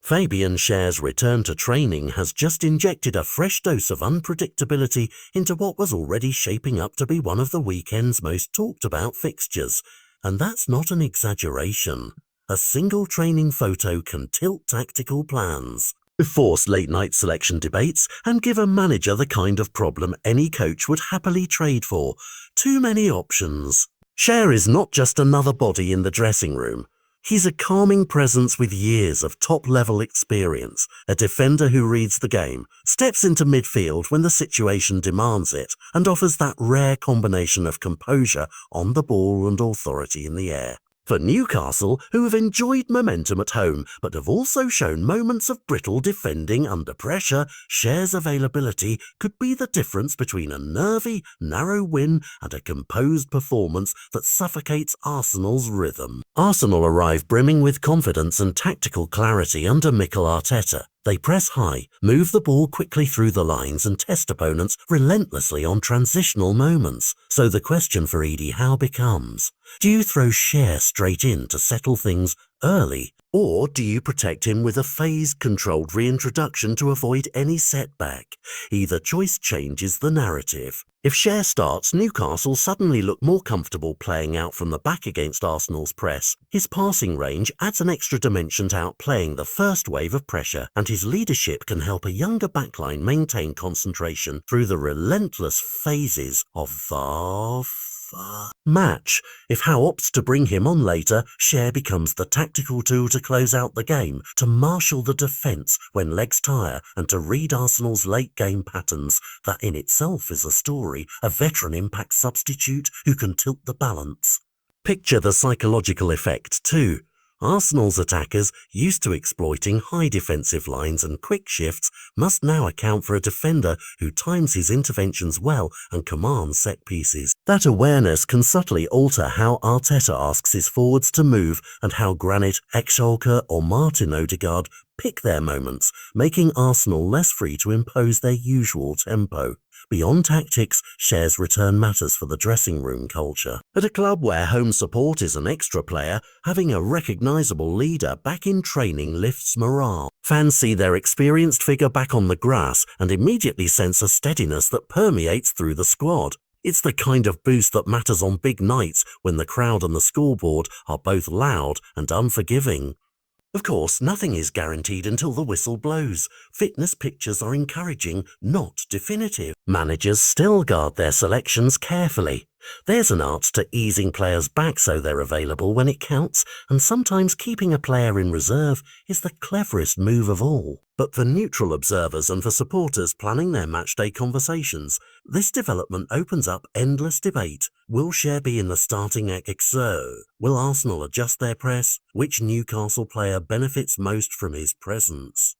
Fabian Schär's return to training has just injected a fresh dose of unpredictability into what was already shaping up to be one of the weekend's most talked about fixtures. And that's not an exaggeration. A single training photo can tilt tactical plans, force late-night selection debates, and give a manager the kind of problem any coach would happily trade for. Too many options. Schär is not just another body in the dressing room. He's a calming presence with years of top-level experience, a defender who reads the game, steps into midfield when the situation demands it, and offers that rare combination of composure on the ball and authority in the air. For Newcastle, who have enjoyed momentum at home but have also shown moments of brittle defending under pressure, Schär's availability could be the difference between a nervy, narrow win and a composed performance that suffocates Arsenal's rhythm. Arsenal arrive brimming with confidence and tactical clarity under Mikel Arteta. They press high, move the ball quickly through the lines and test opponents relentlessly on transitional moments. So the question for Eddie Howe becomes, do you throw Schär straight in to settle things early, or do you protect him with a phase-controlled reintroduction to avoid any setback? Either choice changes the narrative. If Schär starts, Newcastle suddenly look more comfortable playing out from the back against Arsenal's press. His passing range adds an extra dimension to outplaying the first wave of pressure, and his leadership can help a younger backline maintain concentration through the relentless phases of the match. If Howe opts to bring him on later, Schär becomes the tactical tool to close out the game, to marshal the defence when legs tire, and to read Arsenal's late-game patterns. That in itself is a story, a veteran impact substitute who can tilt the balance. Picture the psychological effect too. Arsenal's attackers, used to exploiting high defensive lines and quick shifts, must now account for a defender who times his interventions well and commands set pieces. That awareness can subtly alter how Arteta asks his forwards to move and how Granit, Xhaka or Martin Odegaard pick their moments, making Arsenal less free to impose their usual tempo. Beyond tactics, Schär's return matters for the dressing room culture. At a club where home support is an extra player, having a recognisable leader back in training lifts morale. Fans see their experienced figure back on the grass and immediately sense a steadiness that permeates through the squad. It's the kind of boost that matters on big nights when the crowd and the scoreboard are both loud and unforgiving. Of course, nothing is guaranteed until the whistle blows. Fitness pictures are encouraging, not definitive. Managers still guard their selections carefully. There's an art to easing players back so they're available when it counts, and sometimes keeping a player in reserve is the cleverest move of all. But for neutral observers and for supporters planning their matchday conversations, this development opens up endless debate. Will Schär be in the starting XO? Will Arsenal adjust their press? Which Newcastle player benefits most from his presence?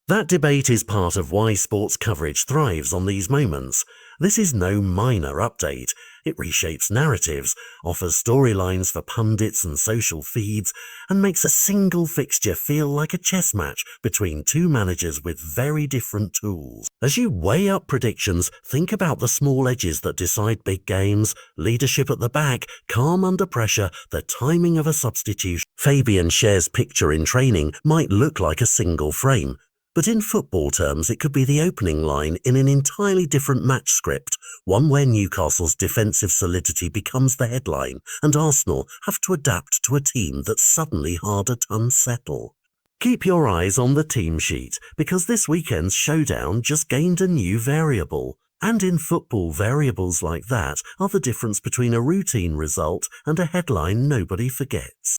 That debate is part of why sports coverage thrives on these moments. This is no minor update. It reshapes narratives, offers storylines for pundits and social feeds, and makes a single fixture feel like a chess match between two managers with very different tools. As you weigh up predictions, think about the small edges that decide big games: leadership at the back, calm under pressure, the timing of a substitution. Fabian Schär's picture in training might look like a single frame, but in football terms it could be the opening line in an entirely different match script, one where Newcastle's defensive solidity becomes the headline and Arsenal have to adapt to a team that's suddenly harder to unsettle. Keep your eyes on the team sheet, because this weekend's showdown just gained a new variable. And in football, variables like that are the difference between a routine result and a headline nobody forgets.